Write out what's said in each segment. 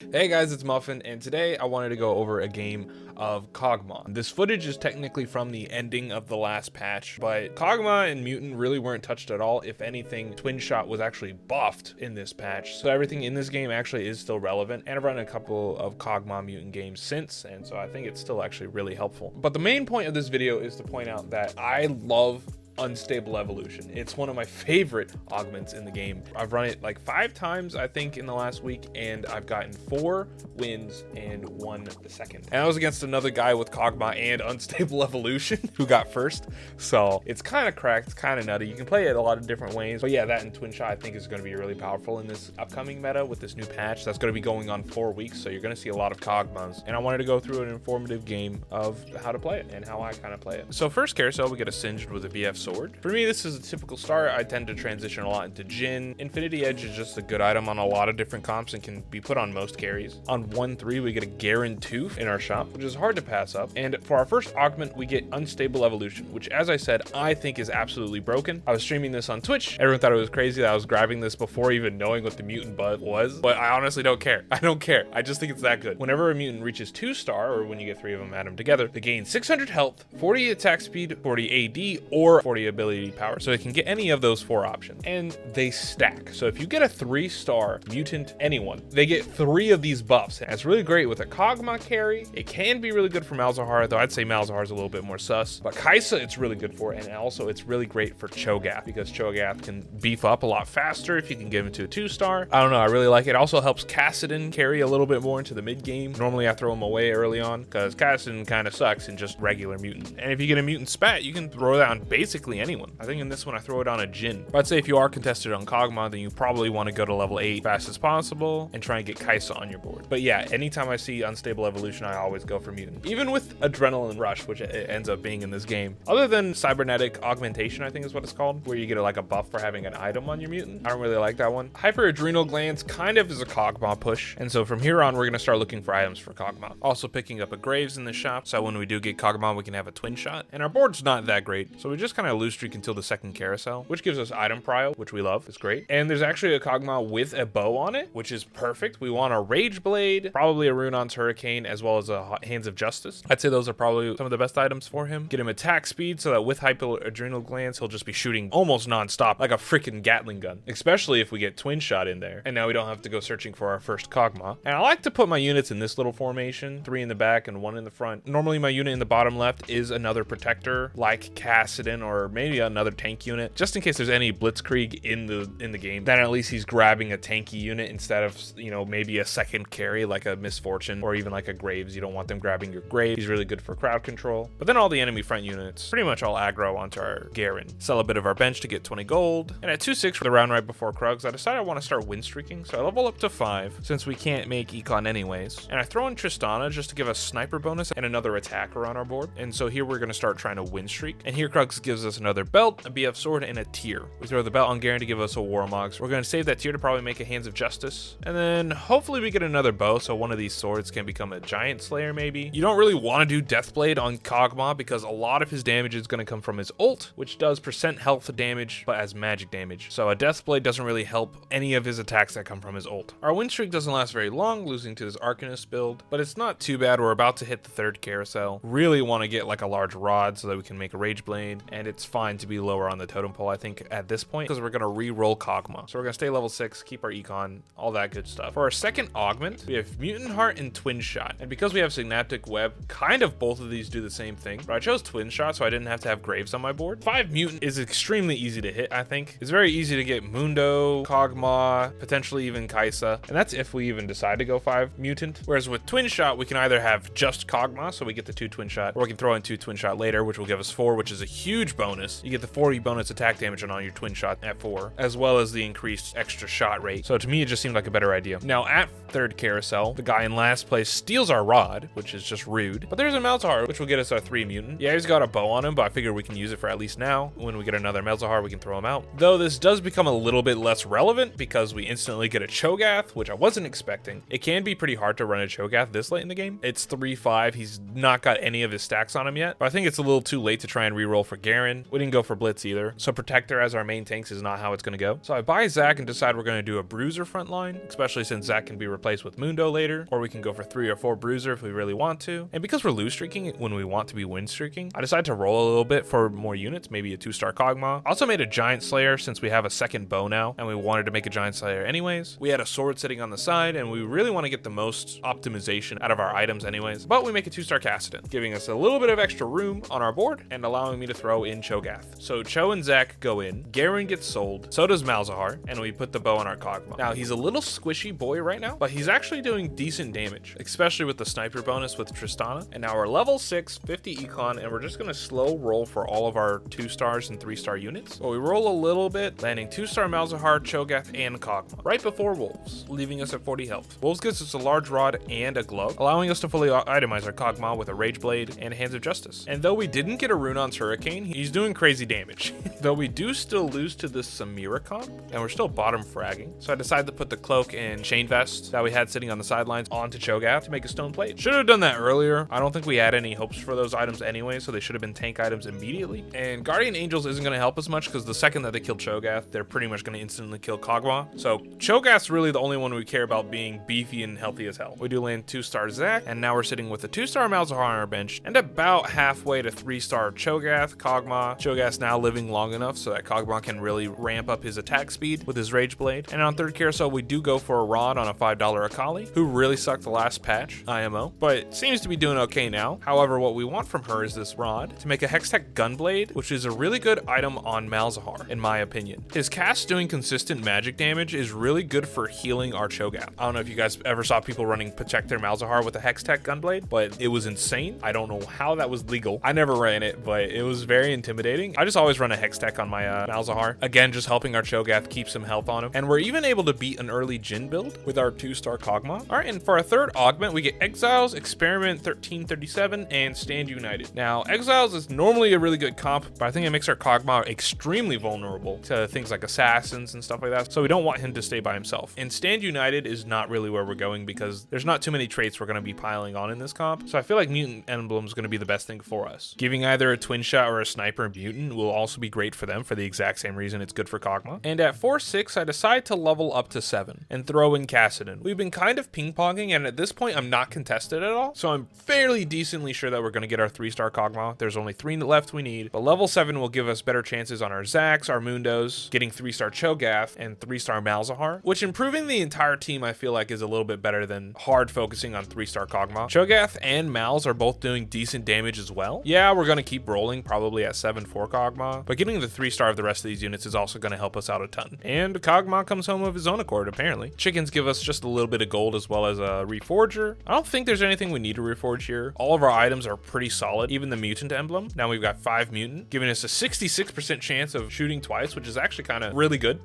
Hey guys, it's Muffin, and today I wanted to go over a game of Kog'maw. This footage is technically from the ending of the last patch, but Kog'maw and Mutant really weren't touched at all. If anything, Twinshot was actually buffed in this patch, so everything in this game actually is still relevant, and I've run a couple of Kog'maw Mutant games since, and so I think it's still actually really helpful. But the main point of this video is to point out that I love unstable evolution. It's one of my favorite augments in the game. I've run it like 5 times I think in the last week, and I've gotten 4 wins and 1 second, and I was against another guy with Kog'maw and unstable evolution who got first. So it's kind of cracked, it's kind of nutty. You can play it a lot of different ways, but yeah, that and Twinshot I think is going to be really powerful in this upcoming meta with this new patch that's going to be going on 4 weeks. So you're going to see a lot of Kog'maws, and I wanted to go through an informative game of how to play it and how I kind of play it. So first carousel, we get a Singed with a BF sword. For me, this is a typical start. I tend to transition a lot into Jhin. Infinity Edge is just a good item on a lot of different comps and can be put on most carries. On 1-3, we get a Garen Tooth in our shop, which is hard to pass up. And for our first augment, we get Unstable Evolution, which, as I said, I think is absolutely broken. I was streaming this on Twitch. Everyone thought it was crazy that I was grabbing this before even knowing what the mutant butt was, but I honestly don't care. I don't care. I just think it's that good. Whenever a mutant reaches 2-star, or when you get 3 of them, add them together, they gain 600 health, 40 attack speed, 40 AD, or 40 ability power. So it can get any of those 4 options, and they stack. So if you get a 3-star mutant anyone, they get 3 of these buffs. And it's really great with a Kog'maw carry. It can be really good for Malzahar, though I'd say Malzahar is a little bit more sus, but Kai'Sa it's really good for, and also it's really great for Cho'gath because Cho'gath can beef up a lot faster if you can give him to a 2-star. I don't know, I really like it. It also helps Kassidan carry a little bit more into the mid game. Normally I throw him away early on because Kassidan kind of sucks in just regular mutant, and if you get a mutant spat, you can throw that on basically anyone. I think in this one I throw it on a Jhin. But I'd say if you are contested on Kog'maw, then you probably want to go to level 8 fast as possible and try and get Kai'Sa on your board. But yeah, anytime I see unstable evolution, I always go for mutant. Even with adrenaline rush, which it ends up being in this game. Other than cybernetic augmentation, I think is what it's called, where you get like a buff for having an item on your mutant. I don't really like that one. Hyper adrenal glands kind of is a Kog'maw push, and so from here on we're gonna start looking for items for Kog'maw. Also picking up a Graves in the shop, so when we do get Kog'maw, we can have a twin shot. And our board's not that great, so we just kind of lose streak until the second carousel, which gives us item prio, which we love. It's great. And there's actually a Kog'maw with a bow on it, which is perfect. We want a Rage Blade, probably a Runon's Hurricane, as well as a Hands of Justice. I'd say those are probably some of the best items for him. Get him attack speed so that with hyper adrenal glands, he'll just be shooting almost non-stop like a freaking Gatling gun, especially if we get twin shot in there. And now we don't have to go searching for our first Kog'maw. And I like to put my units in this little formation, 3 in the back and 1 in the front. Normally my unit in the bottom left is another protector like Kassidan, or maybe another tank unit, just in case there's any blitzkrieg in the game. Then at least he's grabbing a tanky unit instead of, you know, maybe a second carry like a Misfortune or even like a Graves. You don't want them grabbing your Graves. He's really good for crowd control. But then all the enemy front units pretty much all aggro onto our Garen. Sell a bit of our bench to get 20 gold. And at 2-6 for the round right before Krugs, I decided I want to start win streaking, so I level up to 5 since we can't make Econ anyways. And I throw in Tristana just to give us sniper bonus and another attacker on our board. And so here we're going to start trying to win streak. And here Krugs gives us another belt, a BF sword, and a tier. We throw the belt on Garen to give us a Warmogs. We're going to save that tier to probably make a Hands of Justice. And then hopefully we get another bow, so one of these swords can become a Giant Slayer maybe. You don't really want to do Deathblade on Kog'maw because a lot of his damage is going to come from his ult, which does % health damage, but as magic damage. So a Deathblade doesn't really help any of his attacks that come from his ult. Our win streak doesn't last very long, losing to this Arcanist build, but it's not too bad. We're about to hit the 3rd carousel. Really want to get like a large rod so that we can make a Rage Blade, and it's fine to be lower on the totem pole, I think, at this point, because we're going to re-roll Kog'maw. So we're going to stay level 6, keep our econ, all that good stuff. For our second augment, we have Mutant Heart and Twin Shot. And because we have Synaptic Web, kind of both of these do the same thing, but I chose Twin Shot so I didn't have to have Graves on my board. 5 Mutant is extremely easy to hit, I think. It's very easy to get Mundo, Kog'maw, potentially even Kai'Sa, and that's if we even decide to go 5 Mutant. Whereas with Twin Shot, we can either have just Kog'maw, so we get the 2 Twin Shot, or we can throw in 2 Twin Shot later, which will give us 4, which is a huge bonus. You get the 40 bonus attack damage on all your Twin Shot at 4, as well as the increased extra shot rate. So to me, it just seemed like a better idea. Now at 3rd carousel, the guy in last place steals our rod, which is just rude. But there's a Malzahar, which will get us our 3 mutant. Yeah, he's got a bow on him, but I figure we can use it for at least now. When we get another Malzahar, we can throw him out. Though this does become a little bit less relevant because we instantly get a Cho'gath, which I wasn't expecting. It can be pretty hard to run a Cho'gath this late in the game. It's 3-5. He's not got any of his stacks on him yet, but I think it's a little too late to try and reroll for Garen. Garen. We didn't go for Blitz either. So Protector as our main tanks is not how it's going to go. So I buy Zac and decide we're going to do a Bruiser front line, especially since Zac can be replaced with Mundo later, or we can go for 3 or 4 Bruiser if we really want to. And because we're lose streaking when we want to be win streaking, I decided to roll a little bit for more units, maybe a 2-star Kog'maw. Also made a Giant Slayer since we have a second bow now, and we wanted to make a Giant Slayer anyways. We had a sword sitting on the side, and we really want to get the most optimization out of our items anyways, but we make a 2-star Kassidan, giving us a little bit of extra room on our board and allowing me to throw in Cho'gath. So Cho and Zac go in, Garen gets sold, so does Malzahar, and we put the bow on our Kog'maw. Now he's a little squishy boy right now, but he's actually doing decent damage, especially with the sniper bonus with Tristana. And now we're level 6, 50 econ, and we're just gonna slow roll for all of our 2-stars and 3-star units. But we roll a little bit, landing 2-star Malzahar, Cho'gath, and Kog'maw right before Wolves, leaving us at 40 health. Wolves gives us a large rod and a glove, allowing us to fully itemize our Kog'maw with a Rage Blade and Hands of Justice. And though we didn't get a rune on Hurricane, he's doing crazy damage. Though we do still lose to this Samira comp, and we're still bottom fragging, so I decided to put the cloak and chain vest that we had sitting on the sidelines onto Cho'gath to make a stone plate. Should have done that earlier. I don't think we had any hopes for those items anyway, so they should have been tank items immediately. And Guardian Angels isn't going to help us much because the second that they kill Cho'gath, they're pretty much going to instantly kill Kog'maw. So Cho'gath's really the only one we care about being beefy and healthy as hell. We do land 2-star Zac, and now we're sitting with a 2-star Malzahar on our bench and about halfway to 3-star Cho'gath, Kog'maw. Cho'gath's now living long enough so that Kog'maw can really ramp up his attack speed with his Rage Blade. And on 3rd carousel, we do go for a Rod on a $5 Akali, who really sucked the last patch, IMO, but seems to be doing okay now. However, what we want from her is this Rod to make a Hextech Gunblade, which is a really good item on Malzahar, in my opinion. His cast doing consistent magic damage is really good for healing our Cho'gath. I don't know if you guys ever saw people running Protector Malzahar with a Hextech Gunblade, but it was insane. I don't know how that was legal. I never ran it, but it was very intimidating. I just always run a Hextech on my Malzahar. Again, just helping our Cho'gath keep some health on him. And we're even able to beat an early Jhin build with our 2-star Kog'Maw. All right, and for our 3rd augment, we get Exiles, Experiment 1337, and Stand United. Now, Exiles is normally a really good comp, but I think it makes our Kog'Maw extremely vulnerable to things like assassins and stuff like that, so we don't want him to stay by himself. And Stand United is not really where we're going because there's not too many traits we're going to be piling on in this comp, so I feel like Mutant Emblem is going to be the best thing for us. Giving either a twin shot or a sniper Mutant will also be great for them for the exact same reason it's good for Kog'Maw. And at 4-6, I decide to level up to 7 and throw in Kassidan. We've been kind of ping-ponging, and at this point, I'm not contested at all, so I'm fairly decently sure that we're going to get our 3-star Kog'Maw. There's only 3 left we need, but level 7 will give us better chances on our Zacs, our Mundos, getting 3-star Cho'gath, and 3-star Malzahar, which improving the entire team I feel like is a little bit better than hard focusing on 3-star Kog'Maw. Cho'gath and Malz are both doing decent damage as well. Yeah, we're going to keep rolling, probably at 7 for Kog'Maw, but getting the 3-star of the rest of these units is also going to help us out a ton. And Kog'Maw comes home of his own accord, apparently. Chickens give us just a little bit of gold as well as a Reforger. I don't think there's anything we need to reforge here. All of our items are pretty solid, even the Mutant emblem. Now we've got 5 Mutant, giving us a 66% chance of shooting twice, which is actually kind of really good.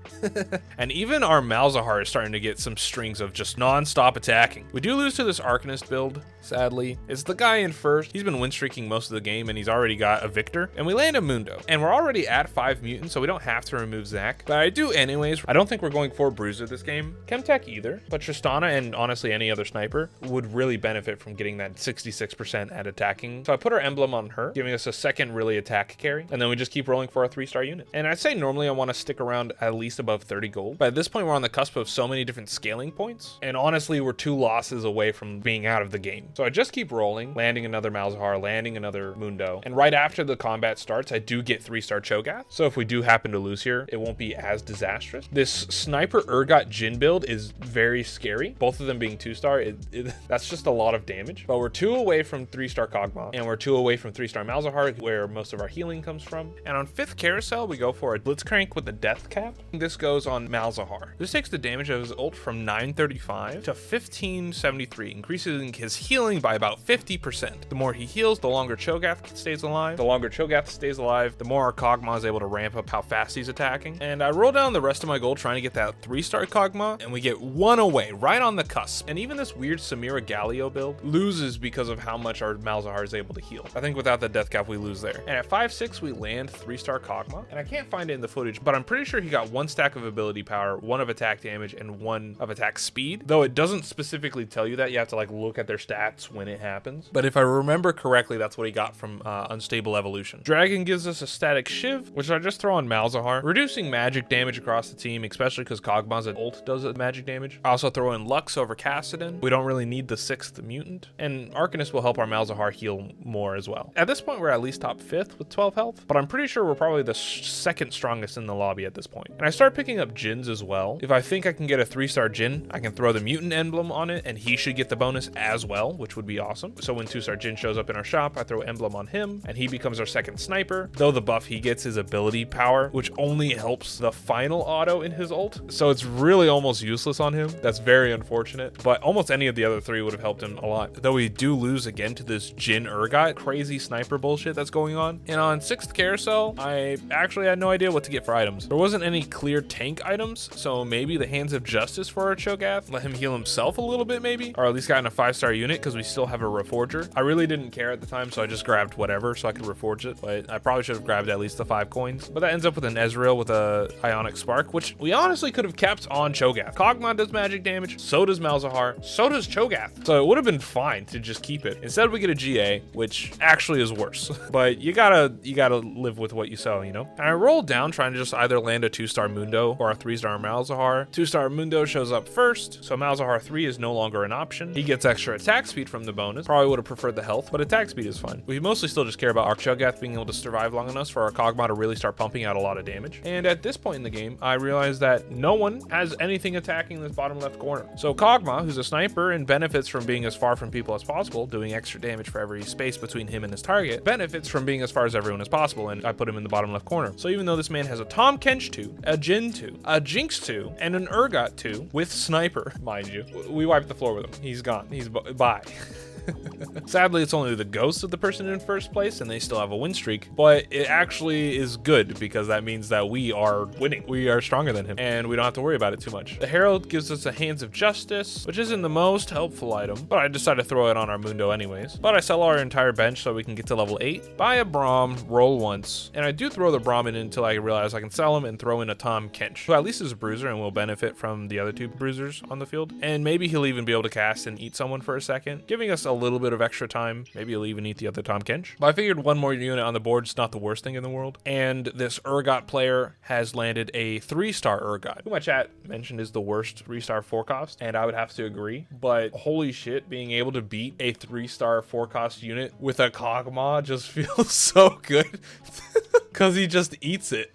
And even our Malzahar is starting to get some strings of just non-stop attacking. We do lose to this Arcanist build, sadly. It's the guy in first. He's been win streaking most of the game, and he's already got a Victor. And we land a Mundo. And we're already at 5 Mutant, so we don't have to remove Zac. But I do anyways. I don't think we're going for Bruiser this game. Chemtech either. But Tristana and honestly any other sniper would really benefit from getting that 66% at attacking. So I put our emblem on her, giving us a second really attack carry. And then we just keep rolling for a 3-star unit. And I'd say normally I want to stick around at least above 30 gold. But at this point, we're on the cusp of so many different scaling points. And honestly, we're 2 losses away from being out of the game. So I just keep rolling, landing another Malzahar, landing another Mundo. And right after the combat starts, I do get 3-star Cho'gath. So if we do happen to lose here, it won't be as disastrous. This sniper Urgot Jhin build is very scary. Both of them being 2-star, that's just a lot of damage. But we're 2 away from 3-star Kog'Maw, and we're 2 away from 3-star Malzahar, where most of our healing comes from. And on 5th carousel, we go for a Blitzcrank with a death cap. This goes on Malzahar. This takes the damage of his ult from 935 to 1573, increasing his healing by about 50%. The more he heals, the longer Cho'gath stays alive. The longer Cho'gath stays alive, the more our Kog'Maw is able to ramp up how fast he's attacking. And I roll down the rest of my gold trying to get that 3-star Kog'Maw, and we get 1 away, right on the cusp. And even this weird Samira Galio build loses because of how much our Malzahar is able to heal. I think without the death cap, we lose there. And at 5-6, we land 3-star Kog'Maw, and I can't find it in the footage, but I'm pretty sure he got 1 stack of ability power, 1 of attack damage, and 1 of attack speed. Though it doesn't specifically tell you that, you have to like look at their stats when it happens. But if I remember correctly, that's what he got from Unstable Evolution. Dragging then gives us a static shiv, which I just throw on Malzahar, reducing magic damage across the team, especially because Kog'maw's ult does it magic damage. I also throw in Lux over Kassidan. We don't really need the 6th mutant, and Arcanist will help our Malzahar heal more as well. At this point, we're at least top 5th with 12 health, but I'm pretty sure we're probably the second strongest in the lobby at this point. And I start picking up Jins as well. If I think I can get a 3-star Jin, I can throw the mutant emblem on it, and he should get the bonus as well, which would be awesome. So when 2-star Jin shows up in our shop, I throw emblem on him, and he becomes our second sniper, though the buff he gets is ability power, which only helps the final auto in his ult. So it's really almost useless on him. That's very unfortunate, but almost any of the other 3 would have helped him a lot. Though we do lose again to this Jin Urgot, crazy sniper bullshit that's going on. And on 6th carousel, I actually had no idea what to get for items. There wasn't any clear tank items, so maybe the Hands of Justice for our Cho'gath, let him heal himself a little bit maybe, or at least gotten a 5-star unit because we still have a Reforger. I really didn't care at the time, so I just grabbed whatever so I could Reforge it, but I probably should have grabbed at least the 5 coins. But that ends up with an Ezreal with a Ionic Spark, which we honestly could have kept on Cho'gath. Kog'maw does magic damage, so does Malzahar, so does Cho'gath. So it would have been fine to just keep it. Instead we get a GA, which actually is worse. But you gotta live with what you sow, you know? And I rolled down trying to just either land a 2-star Mundo or a 3-star Malzahar. 2-star Mundo shows up first, so Malzahar 3 is no longer an option. He gets extra attack speed from the bonus. Probably would have preferred the health, but attack speed is fine. We mostly still just care about our Cho'gath being able to survive long enough for our Kog'maw to really start pumping out a lot of damage. And at this point in the game, I realized that no one has anything attacking this bottom left corner. So Kog'maw, who's a sniper and benefits from being as far from people as possible, doing extra damage for every space between him and his target, benefits from being as far as everyone as possible, and I put him in the bottom left corner. So even though this man has a Tahm Kench 2, a Jin 2, a Jinx 2, and an Urgot 2 with sniper, mind you, we wiped the floor with him. He's gone. He's bye. Sadly, it's only the ghost of the person in first place, and they still have a win streak, but it actually is good because that means that we are winning. We are stronger than him, and we don't have to worry about it too much. The Herald gives us a Hands of Justice, which isn't the most helpful item, but I decided to throw it on our Mundo anyways. But I sell our entire bench so we can get to level 8, buy a Braum, roll once, and I do throw the Braum in until I realize I can sell him and throw in a Tahm Kench, who at least is a bruiser and will benefit from the other 2 bruisers on the field. And maybe he'll even be able to cast and eat someone for a second, giving us a little bit of extra time. Maybe he'll even eat the other Tahm Kench. But I figured one more unit on the board is not the worst thing in the world. And this Urgot player has landed a 3-star Urgot, who my chat mentioned is the worst 3-star 4-cost, and I would have to agree. But holy shit, being able to beat a 3-star 4-cost unit with a Kog'maw just feels so good. Because he just eats it.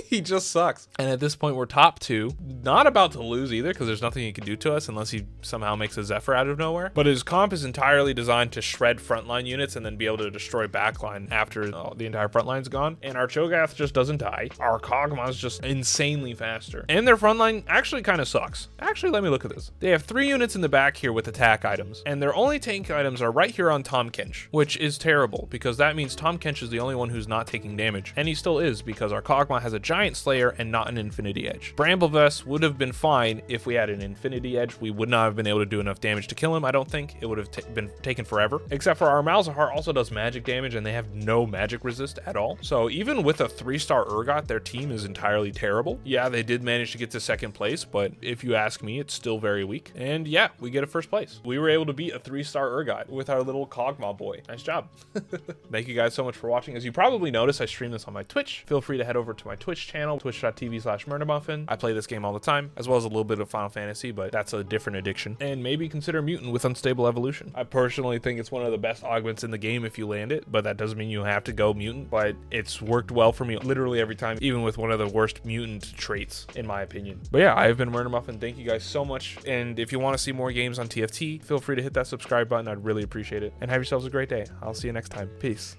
He just sucks. And at this point, we're top 2. Not about to lose either, because there's nothing he can do to us unless he somehow makes a Zephyr out of nowhere. But his comp is entirely designed to shred frontline units and then be able to destroy backline after the entire frontline's gone. And our Cho'gath just doesn't die. Our Kog'Maw's just insanely faster. And their frontline actually kind of sucks. Actually, let me look at this. They have 3 units in the back here with attack items, and their only tank items are right here on Tahm Kench, which is terrible because that means Tahm Kench is the only one who's not taking damage. And he still is because our Kog'Maw has a Giant Slayer and not an Infinity Edge. Bramblevest would have been fine if we had an Infinity Edge. We would not have been able to do enough damage to kill him, I don't think. It would have been taken forever. Except for our Malzahar also does magic damage and they have no magic resist at all. So even with a 3-star Urgot, their team is entirely terrible. Yeah, they did manage to get to second place, but if you ask me, it's still very weak. And yeah, we get a first place. We were able to beat a 3-star Urgot with our little Kog'Maw boy. Nice job. Thank you guys so much for watching. As you probably noticed, I stream this on my Twitch. Feel free to head over to my Twitch channel, twitch.tv/murdermuffin. I play this game all the time, as well as a little bit of Final Fantasy, but that's a different addiction. And maybe consider Mutant with Unstable Evolution. I personally think it's one of the best augments in the game if you land it, but that doesn't mean you have to go Mutant, but it's worked well for me literally every time, even with one of the worst mutant traits, in my opinion. But yeah, I've been Murdermuffin. Thank you guys so much. And if you want to see more games on TFT, feel free to hit that subscribe button. I'd really appreciate it. And have yourselves a great day. I'll see you next time. Peace.